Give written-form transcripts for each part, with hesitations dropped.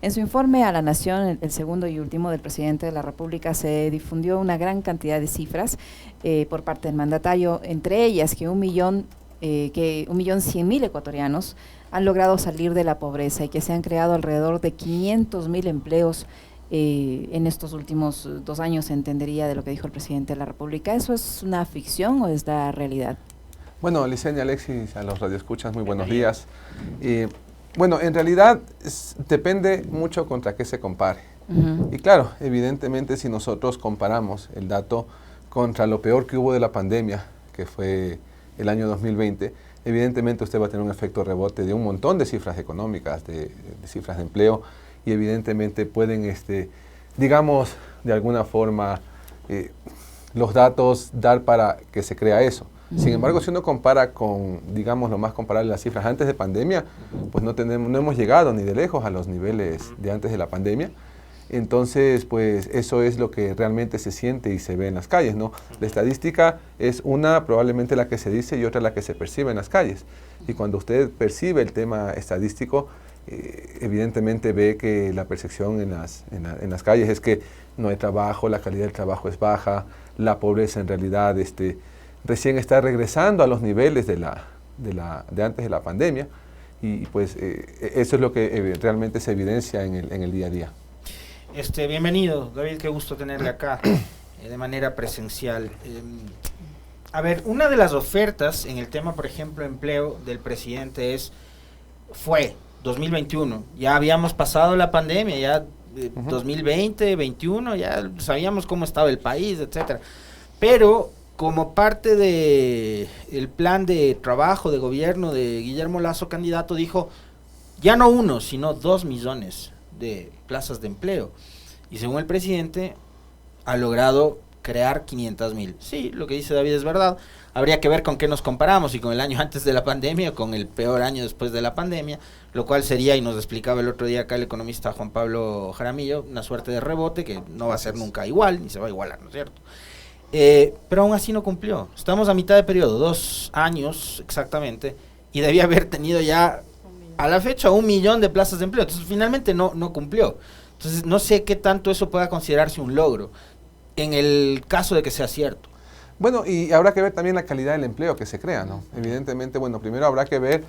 En su informe a la Nación, el segundo y último del presidente de la República, se difundió una gran cantidad de cifras por parte del mandatario, entre ellas que 1.100.000 ecuatorianos han logrado salir de la pobreza y que se han creado alrededor de 500.000 empleos en estos últimos 2 años, se entendería de lo que dijo el presidente de la República. ¿Eso es una ficción o es la realidad? Bueno, Licenia, Alexis, a los radioescuchas, muy buenos días. Bueno, en realidad depende mucho contra qué se compare. Y claro, evidentemente si nosotros comparamos el dato contra lo peor que hubo de la pandemia, que fue el año 2020, evidentemente usted va a tener un efecto rebote de un montón de cifras económicas, de cifras de empleo, y evidentemente pueden, digamos, de alguna forma, los datos dar para que se crea eso. Sin embargo, si uno compara con, digamos, lo más comparable las cifras antes de pandemia, pues no hemos llegado ni de lejos a los niveles de antes de la pandemia. Entonces, pues eso es lo que realmente se siente y se ve en las calles, ¿no? La estadística es una, probablemente la que se dice, y otra la que se percibe en las calles. Y cuando usted percibe el tema estadístico, evidentemente ve que la percepción en las calles es que no hay trabajo, la calidad del trabajo es baja, la pobreza en realidad recién está regresando a los niveles de antes de la pandemia, y pues eso es lo que realmente se evidencia en el día a día. Bienvenido, David, qué gusto tenerle acá de manera presencial. A ver, una de las ofertas en el tema, por ejemplo, empleo del presidente fue 2021, ya habíamos pasado la pandemia, ya 2020, 2021, ya sabíamos cómo estaba el país, etcétera. Pero como parte de el plan de trabajo de gobierno de Guillermo Lasso, candidato, dijo ya no 1, sino 2 millones de plazas de empleo. Y según el presidente, ha logrado crear 500.000. Sí, lo que dice David es verdad. Habría que ver con qué nos comparamos, y con el año antes de la pandemia o con el peor año después de la pandemia, lo cual sería, y nos explicaba el otro día acá el economista Juan Pablo Jaramillo, una suerte de rebote que no va a ser nunca igual, ni se va a igualar, ¿no es cierto? Pero aún así no cumplió. Estamos a mitad de periodo, 2 años exactamente, y debía haber tenido ya a la fecha 1 millón de plazas de empleo. Entonces finalmente no cumplió. Entonces no sé qué tanto eso pueda considerarse un logro en el caso de que sea cierto. Bueno, y habrá que ver también la calidad del empleo que se crea, ¿no? Evidentemente, bueno, primero habrá que ver,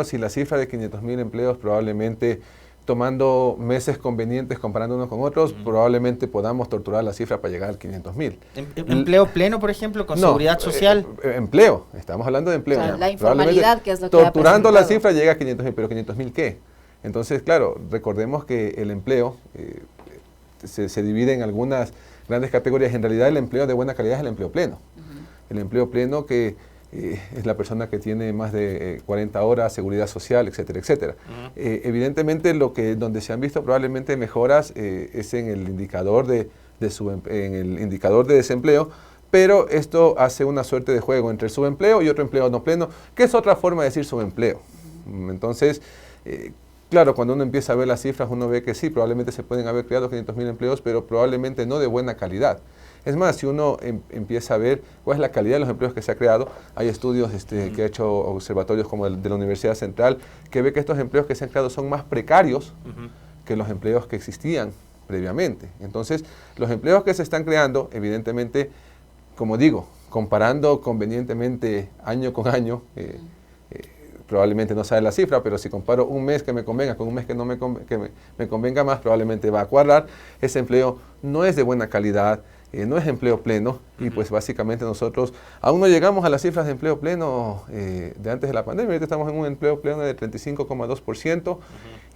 si la cifra de 500.000 empleos, probablemente tomando meses convenientes, comparándonos con otros, probablemente podamos torturar la cifra para llegar a 500.000. ¿Empleo pleno, por ejemplo, con seguridad social? Empleo, estamos hablando de empleo. O sea, la informalidad, que es lo que torturando la cifra llega a 500.000, pero 500.000 ¿qué? Entonces, claro, recordemos que el empleo se divide en algunas grandes categorías. En realidad el empleo de buena calidad es el empleo pleno. El empleo pleno que es la persona que tiene más de 40 horas, seguridad social, etcétera, etcétera. Evidentemente donde se han visto probablemente mejoras es en el indicador de desempleo, pero esto hace una suerte de juego entre el subempleo y otro empleo no pleno, que es otra forma de decir subempleo. Entonces, claro, cuando uno empieza a ver las cifras, uno ve que sí, probablemente se pueden haber creado 500.000 empleos, pero probablemente no de buena calidad. Es más, si uno empieza a ver cuál es la calidad de los empleos que se ha creado, hay estudios que ha hecho observatorios como el de la Universidad Central, que ve que estos empleos que se han creado son más precarios que los empleos que existían previamente. Entonces, los empleos que se están creando, evidentemente, como digo, comparando convenientemente año con año, probablemente no sabe la cifra, pero si comparo un mes que me convenga con un mes que no me convenga más, probablemente va a cuadrar. Ese empleo no es de buena calidad, no es empleo pleno, y pues básicamente nosotros aún no llegamos a las cifras de empleo pleno de antes de la pandemia. Ahorita estamos en un empleo pleno de 35,2%,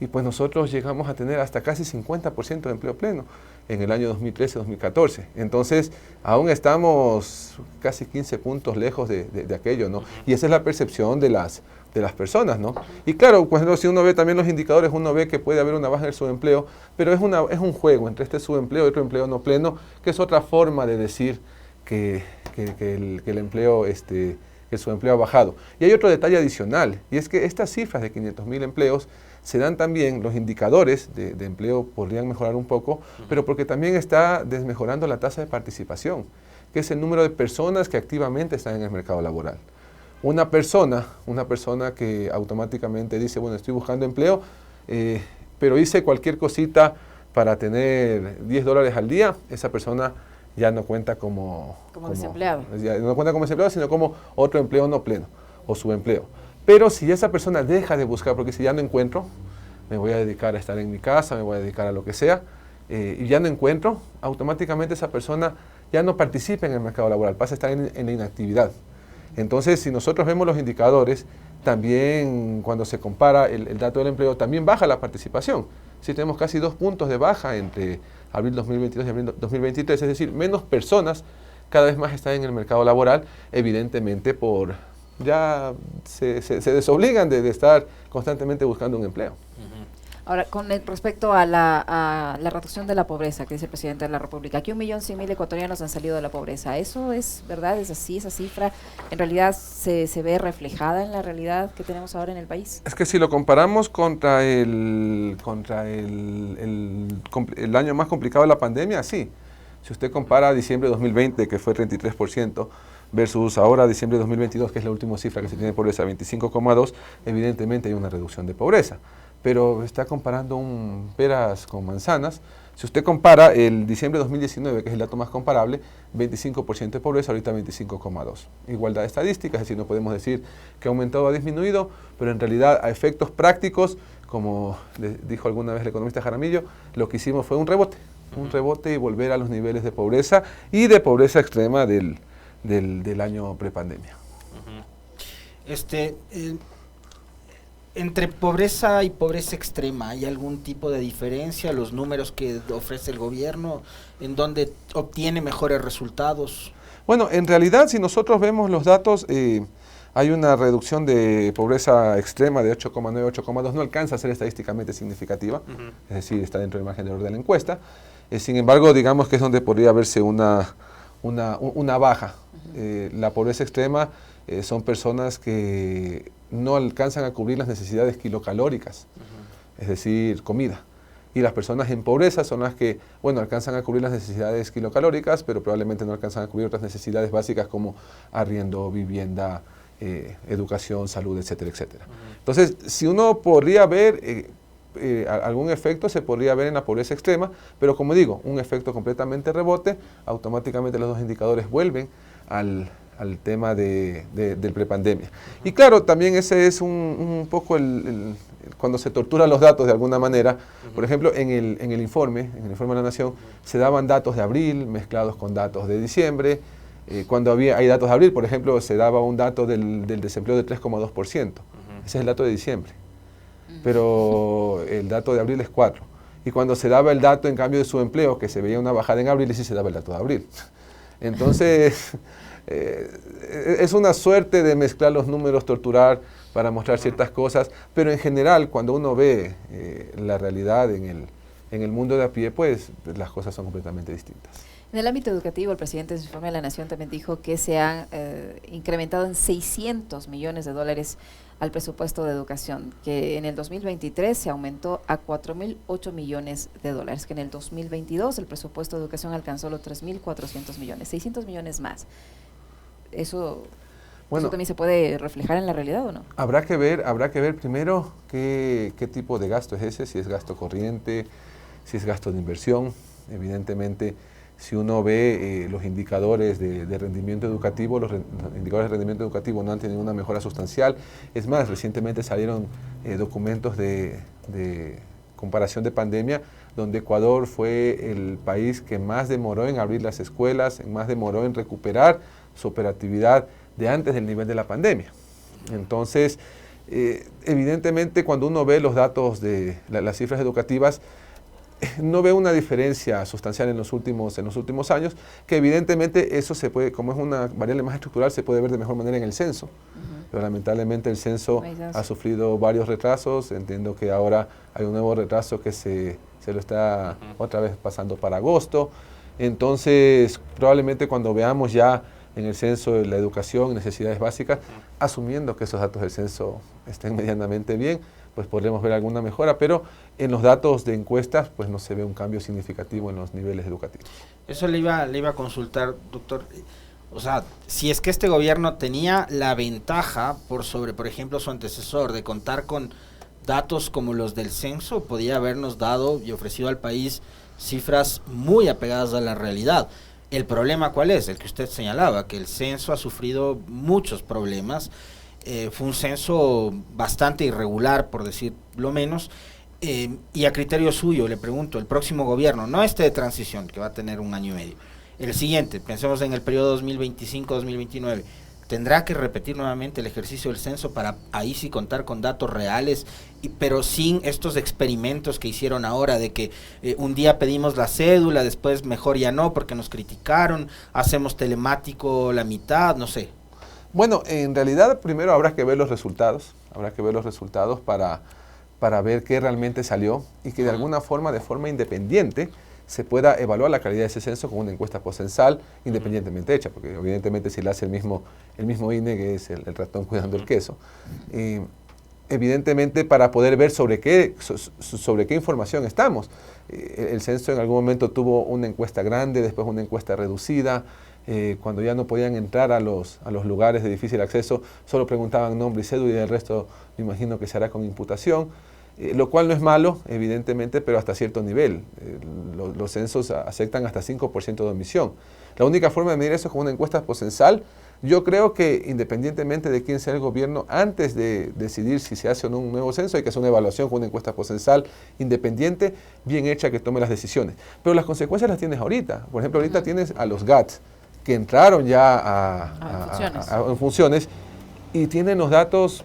y pues nosotros llegamos a tener hasta casi 50% de empleo pleno en el año 2013-2014. Entonces, aún estamos casi 15 puntos lejos de aquello, ¿no? Y esa es la percepción de las personas, ¿no? Y claro, cuando si uno ve también los indicadores, uno ve que puede haber una baja en el subempleo, pero es un juego entre este subempleo y otro empleo no pleno, que es otra forma de decir que el empleo, que el subempleo ha bajado. Y hay otro detalle adicional, y es que estas cifras de 500.000 empleos se dan también, los indicadores de empleo podrían mejorar un poco, pero porque también está desmejorando la tasa de participación, que es el número de personas que activamente están en el mercado laboral. Una persona que automáticamente dice, bueno, estoy buscando empleo, pero hice cualquier cosita para tener $10 al día, esa persona ya no cuenta como desempleado. Ya no cuenta como desempleado, sino como otro empleo no pleno o subempleo. Pero si esa persona deja de buscar, porque si ya no encuentro, me voy a dedicar a estar en mi casa, me voy a dedicar a lo que sea, y ya no encuentro, automáticamente esa persona ya no participa en el mercado laboral, pasa a estar en la inactividad. Entonces, si nosotros vemos los indicadores, también cuando se compara el dato del empleo, también baja la participación. Si tenemos casi 2 puntos de baja entre abril 2022 y abril 2023, es decir, menos personas cada vez más están en el mercado laboral, evidentemente ya se desobligan de estar constantemente buscando un empleo. Ahora, respecto a la reducción de la pobreza, que dice el presidente de la República, aquí 1.100.000 ecuatorianos han salido de la pobreza. ¿Eso es verdad? ¿Es así? ¿Esa cifra en realidad se ve reflejada en la realidad que tenemos ahora en el país? Es que si lo comparamos contra el año más complicado de la pandemia, sí. Si usted compara diciembre de 2020, que fue 33%, versus ahora diciembre de 2022, que es la última cifra que se tiene de pobreza, 25,2%, evidentemente hay una reducción de pobreza. Pero está comparando peras con manzanas. Si usted compara el diciembre de 2019, que es el dato más comparable, 25% de pobreza, ahorita 25,2%. Igualdad estadística, es decir, no podemos decir que ha aumentado o ha disminuido, pero en realidad a efectos prácticos, como dijo alguna vez el economista Jaramillo, lo que hicimos fue un rebote y volver a los niveles de pobreza y de pobreza extrema del año prepandemia. Entre pobreza y pobreza extrema, ¿hay algún tipo de diferencia? ¿Los números que ofrece el gobierno, en donde obtiene mejores resultados? Bueno, en realidad, si nosotros vemos los datos, hay una reducción de pobreza extrema de 8,9, 8,2, no alcanza a ser estadísticamente significativa, es decir, está dentro del margen de error de la encuesta. Sin embargo, digamos que es donde podría verse una baja. La pobreza extrema son personas que no alcanzan a cubrir las necesidades kilocalóricas, es decir, comida. Y las personas en pobreza son las que, alcanzan a cubrir las necesidades kilocalóricas, pero probablemente no alcanzan a cubrir otras necesidades básicas como arriendo, vivienda, educación, salud, etcétera, etcétera. Entonces, si uno podría ver algún efecto, se podría ver en la pobreza extrema, pero como digo, un efecto completamente rebote, automáticamente los dos indicadores vuelven al tema del prepandemia. Y claro, también ese es un poco cuando se torturan los datos de alguna manera. Por ejemplo, en el informe de la Nación, se daban datos de abril mezclados con datos de diciembre. Cuando hay datos de abril, por ejemplo, se daba un dato del desempleo de 3,2%. Ese es el dato de diciembre. Pero el dato de abril es 4%. Y cuando se daba el dato, en cambio, de subempleo, que se veía una bajada en abril, sí se daba el dato de abril. Entonces, es una suerte de mezclar los números, torturar para mostrar ciertas cosas, pero en general, cuando uno ve la realidad en el mundo de a pie, pues las cosas son completamente distintas. En el ámbito educativo, el presidente en su informe de la Nación también dijo que se han incrementado en $600 millones al presupuesto de educación, que en el 2023 se aumentó a $4.008 millones, que en el 2022 el presupuesto de educación alcanzó los 3.400 millones, 600 millones más. ¿Eso también se puede reflejar en la realidad o no? Habrá que ver primero qué tipo de gasto es ese, si es gasto corriente, si es gasto de inversión. Evidentemente, si uno ve los indicadores de rendimiento educativo, los indicadores de rendimiento educativo no han tenido una mejora sustancial. Es más, recientemente salieron documentos de comparación de pandemia, donde Ecuador fue el país que más demoró en abrir las escuelas, más demoró en recuperar su operatividad de antes del nivel de la pandemia. Entonces, evidentemente, cuando uno ve los datos de las cifras educativas, no veo una diferencia sustancial en los últimos años, que evidentemente eso se puede, como es una variable más estructural, se puede ver de mejor manera en el censo. Pero lamentablemente el censo ha sufrido varios retrasos. Entiendo que ahora hay un nuevo retraso que se lo está otra vez pasando para agosto. Entonces, probablemente cuando veamos ya en el censo la educación y necesidades básicas, asumiendo que esos datos del censo estén medianamente bien, pues podremos ver alguna mejora, pero en los datos de encuestas pues no se ve un cambio significativo en los niveles educativos. Eso le iba a consultar, doctor. O sea, si es que este gobierno tenía la ventaja por ejemplo, su antecesor, de contar con datos como los del censo podía habernos dado y ofrecido al país cifras muy apegadas a la realidad. El problema, ¿cuál es? El que usted señalaba, que el censo ha sufrido muchos problemas. Fue un censo bastante irregular, por decir lo menos, y a criterio suyo, le pregunto, el próximo gobierno, no este de transición, que va a tener 1 año y medio, el siguiente, pensemos en el periodo 2025-2029, ¿tendrá que repetir nuevamente el ejercicio del censo para ahí sí contar con datos reales, pero sin estos experimentos que hicieron ahora de que un día pedimos la cédula, después mejor ya no porque nos criticaron, hacemos telemático la mitad, no sé? Bueno, en realidad primero habrá que ver los resultados, para ver qué realmente salió y que de alguna forma, de forma independiente, se pueda evaluar la calidad de ese censo con una encuesta postcensal independientemente hecha, porque evidentemente si la hace el mismo INE, que es el ratón cuidando el queso, evidentemente para poder ver sobre qué información estamos. El censo en algún momento tuvo una encuesta grande, después una encuesta reducida. Cuando ya no podían entrar a los lugares de difícil acceso, solo preguntaban nombre y cédula y el resto me imagino que se hará con imputación, lo cual no es malo, evidentemente, pero hasta cierto nivel. Los censos aceptan hasta 5% de omisión. La única forma de medir eso es con una encuesta postcensal. Yo creo que independientemente de quién sea el gobierno, antes de decidir si se hace o no un nuevo censo, hay que hacer una evaluación con una encuesta postcensal independiente, bien hecha, que tome las decisiones. Pero las consecuencias las tienes ahorita. Por ejemplo, ahorita tienes a los GATS, que entraron ya en funciones y tienen los datos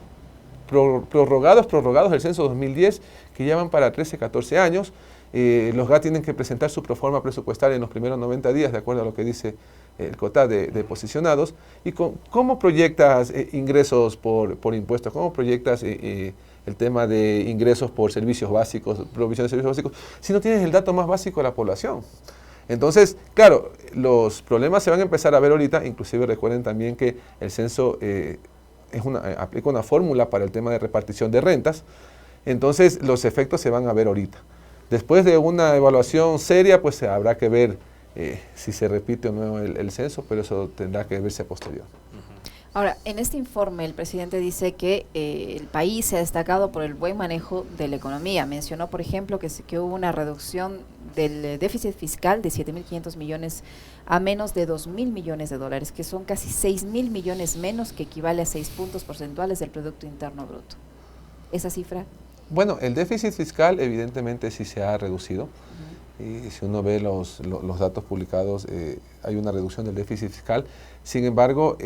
prorrogados del censo 2010, que ya van para 13, 14 años. Los GAT tienen que presentar su proforma presupuestaria en los primeros 90 días, de acuerdo a lo que dice el COTAD de posicionados. ¿Y cómo proyectas ingresos por impuestos? ¿Cómo proyectas el tema de ingresos por servicios básicos, provisión de servicios básicos, si no tienes el dato más básico de la población? Entonces, claro, los problemas se van a empezar a ver ahorita. Inclusive recuerden también que el censo aplica una fórmula para el tema de repartición de rentas. Entonces, los efectos se van a ver ahorita. Después de una evaluación seria, pues habrá que ver si se repite o no el censo, pero eso tendrá que verse a posterior. Ahora, en este informe el presidente dice que el país se ha destacado por el buen manejo de la economía. Mencionó, por ejemplo, que hubo una reducción del déficit fiscal de 7.500 millones a menos de 2.000 millones de dólares, que son casi 6.000 millones menos, que equivale a 6 puntos porcentuales del Producto Interno Bruto. ¿Esa cifra? Bueno, el déficit fiscal evidentemente sí se ha reducido. Y si uno ve los datos publicados, hay una reducción del déficit fiscal. Sin embargo,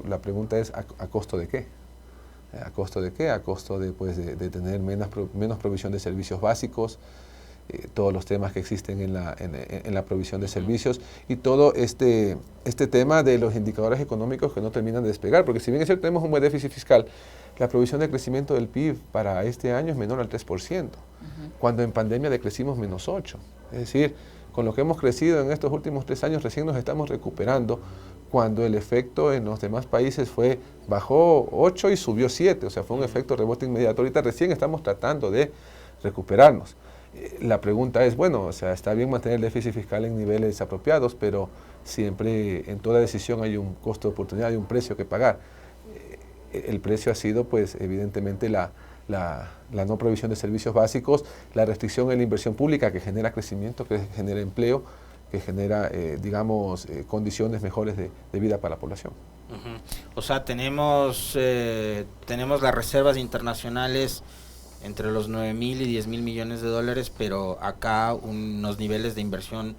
la pregunta es, ¿a costo de qué? ¿A costo de qué? A costo de tener menos provisión de servicios básicos, todos los temas que existen en la provisión de servicios y todo este tema de los indicadores económicos que no terminan de despegar. Porque si bien es cierto, tenemos un buen déficit fiscal, la provisión de crecimiento del PIB para este año es menor al 3%, cuando en pandemia decrecimos menos 8%. Es decir, con lo que hemos crecido en estos últimos 3 años recién nos estamos recuperando, cuando el efecto en los demás países bajó 8 y subió 7, o sea, fue un efecto rebote inmediato. Ahorita recién estamos tratando de recuperarnos. La pregunta es, bueno, o sea, está bien mantener el déficit fiscal en niveles apropiados, pero siempre en toda decisión hay un costo de oportunidad, hay un precio que pagar. El precio ha sido, pues, evidentemente la no provisión de servicios básicos, la restricción en la inversión pública que genera crecimiento, que genera empleo, que genera, condiciones mejores de vida para la población. O sea, tenemos las reservas internacionales entre los 9.000 y 10.000 millones de dólares, pero acá unos niveles de inversión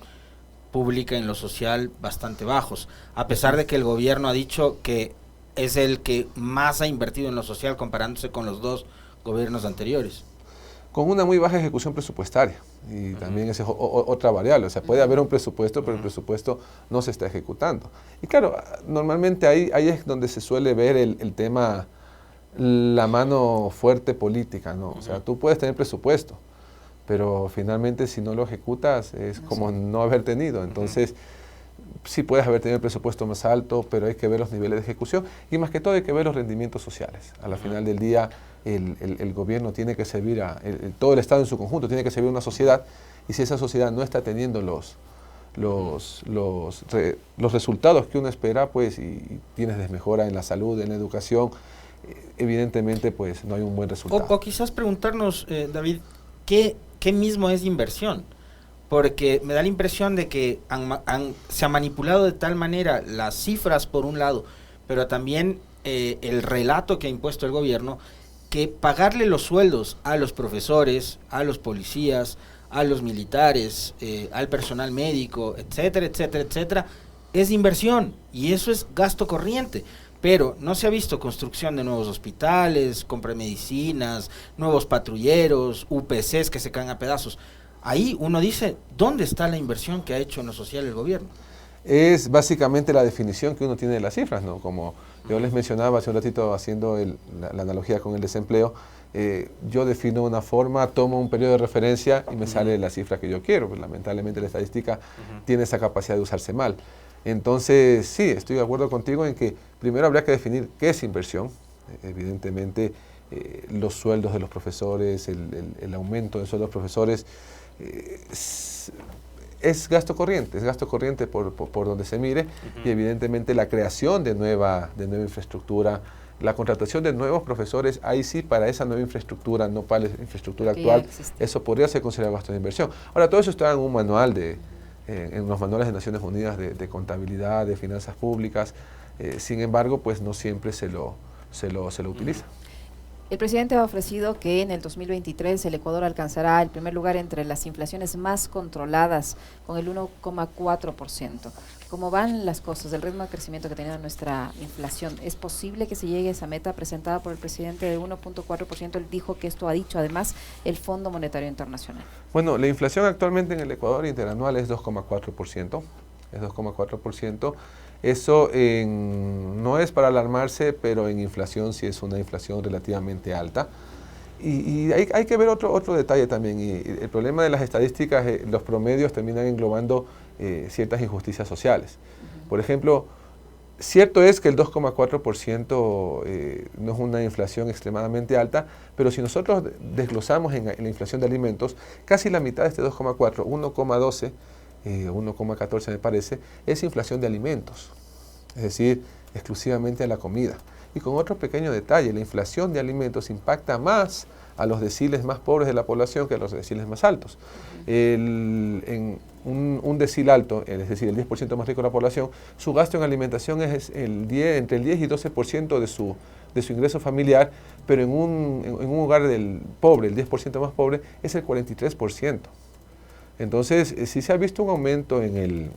pública en lo social bastante bajos, a pesar de que el gobierno ha dicho que es el que más ha invertido en lo social comparándose con los 2 gobiernos anteriores. Con una muy baja ejecución presupuestaria, y también esa es otra variable. O sea, puede haber un presupuesto, pero el presupuesto no se está ejecutando. Y claro, normalmente ahí es donde se suele ver el tema, la mano fuerte política, ¿no? O sea, tú puedes tener presupuesto, pero finalmente si no lo ejecutas es como no haber tenido. Entonces, sí puedes haber tenido el presupuesto más alto, pero hay que ver los niveles de ejecución y más que todo hay que ver los rendimientos sociales. A la final del día, el gobierno tiene que servir todo el Estado en su conjunto tiene que servir a una sociedad, y si esa sociedad no está teniendo los resultados que uno espera, pues, y tienes desmejora en la salud, en la educación, evidentemente pues no hay un buen resultado. O quizás preguntarnos, David, ¿qué mismo es inversión? Porque me da la impresión de que se ha manipulado de tal manera las cifras por un lado, pero también el relato que ha impuesto el gobierno, que pagarle los sueldos a los profesores, a los policías, a los militares, al personal médico, etcétera, etcétera, etcétera, es inversión y eso es gasto corriente. Pero no se ha visto construcción de nuevos hospitales, compra de medicinas, nuevos patrulleros, UPCs que se caen a pedazos. Ahí uno dice, ¿dónde está la inversión que ha hecho en lo social el gobierno? Es básicamente la definición que uno tiene de las cifras, ¿no? Como yo les mencionaba hace un ratito haciendo la analogía con el desempleo, yo defino una forma, tomo un periodo de referencia y me sale la cifra que yo quiero. Pues, lamentablemente la estadística tiene esa capacidad de usarse mal. Entonces, sí, estoy de acuerdo contigo en que primero habría que definir qué es inversión. Evidentemente, los sueldos de los profesores, el aumento de sueldos de los profesores, es gasto corriente por donde se mire, y evidentemente la creación de nueva infraestructura, la contratación de nuevos profesores, ahí sí para esa nueva infraestructura, no para la infraestructura actual, eso podría ser considerado gasto de inversión. Ahora, todo eso está en un manual en los manuales de Naciones Unidas de contabilidad, de finanzas públicas, sin embargo, pues no siempre se lo utiliza. El presidente ha ofrecido que en el 2023 el Ecuador alcanzará el primer lugar entre las inflaciones más controladas, con el 1,4%. ¿Cómo van las cosas, el ritmo de crecimiento que tiene nuestra inflación? ¿Es posible que se llegue a esa meta presentada por el presidente de 1,4%? Él dijo que esto ha dicho además el Fondo Monetario Internacional. Bueno, la inflación actualmente en el Ecuador interanual es 2,4%. Es 2,4%. Eso no es para alarmarse, pero en inflación sí es una inflación relativamente alta. Y hay que ver otro detalle también. Y el problema de las estadísticas, los promedios terminan englobando ciertas injusticias sociales. Por ejemplo, cierto es que el 2,4% no es una inflación extremadamente alta, pero si nosotros desglosamos en la inflación de alimentos, casi la mitad de este 2,4, 1,12, 1,14 me parece, es inflación de alimentos, es decir, exclusivamente a la comida. Y con otro pequeño detalle, la inflación de alimentos impacta más a los deciles más pobres de la población que a los deciles más altos. En un decil alto, es decir, el 10% más rico de la población, su gasto en alimentación es entre el 10 y 12% de su ingreso familiar, pero en un hogar del pobre, el 10% más pobre, es el 43%. Entonces, sí se ha visto un aumento en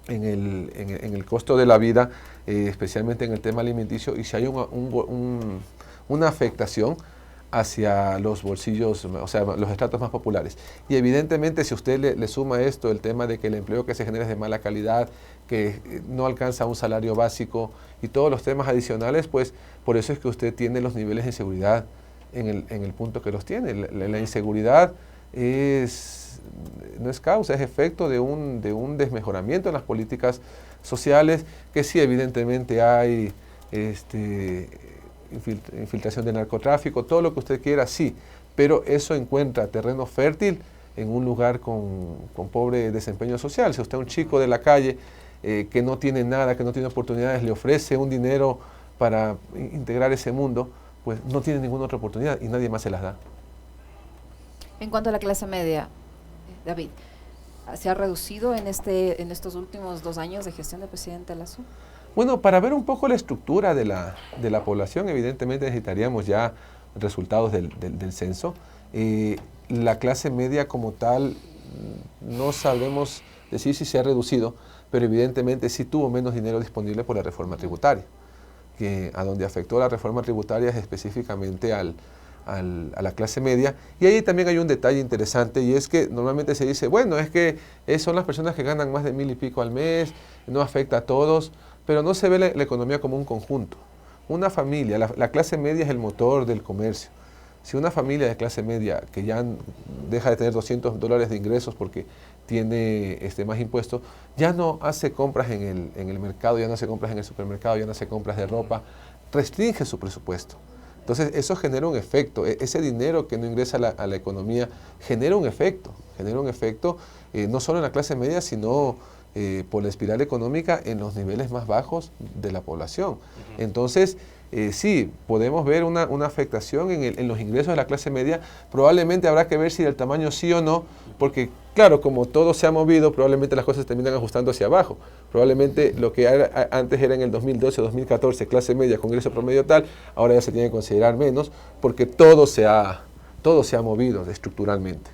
el costo de la vida, especialmente en el tema alimenticio, y si hay una afectación hacia los bolsillos, o sea, los estratos más populares. Y evidentemente, si usted le suma esto, el tema de que el empleo que se genera es de mala calidad, que no alcanza un salario básico y todos los temas adicionales, pues por eso es que usted tiene los niveles de inseguridad en el punto que los tiene. La inseguridad no es causa, es efecto de un desmejoramiento en las políticas sociales, que sí, evidentemente hay infiltración de narcotráfico, todo lo que usted quiera, sí, pero eso encuentra terreno fértil en un lugar con pobre desempeño social. Si usted es un chico de la calle que no tiene nada, que no tiene oportunidades, le ofrece un dinero para integrar ese mundo, pues no tiene ninguna otra oportunidad y nadie más se las da. En cuanto a la clase media, David, ¿se ha reducido en estos últimos 2 años de gestión del presidente Lasso? Bueno, para ver un poco la estructura de la población, evidentemente necesitaríamos ya resultados del censo. La clase media como tal, no sabemos decir si se ha reducido, pero evidentemente sí tuvo menos dinero disponible por la reforma tributaria, que a donde afectó la reforma tributaria es específicamente a la clase media. Y ahí también hay un detalle interesante, y es que normalmente se dice, bueno, es que son las personas que ganan más de 1,000 y pico al mes, no afecta a todos, pero no se ve la economía como un conjunto. Una familia, la clase media es el motor del comercio. Si una familia de clase media que ya deja de tener $200 de ingresos porque tiene más impuestos, ya no hace compras en el mercado, ya no hace compras en el supermercado, ya no hace compras de ropa, restringe su presupuesto. Entonces eso genera un efecto, ese dinero que no ingresa a la economía genera un efecto no solo en la clase media, sino por la espiral económica en los niveles más bajos de la población. Entonces, sí, podemos ver una afectación en los ingresos de la clase media. Probablemente habrá que ver si el tamaño sí o no, porque claro, como todo se ha movido, probablemente las cosas terminan ajustando hacia abajo. Probablemente lo que antes era en el 2012 o 2014, clase media con ingreso promedio tal, ahora ya se tiene que considerar menos, porque todo se ha movido estructuralmente.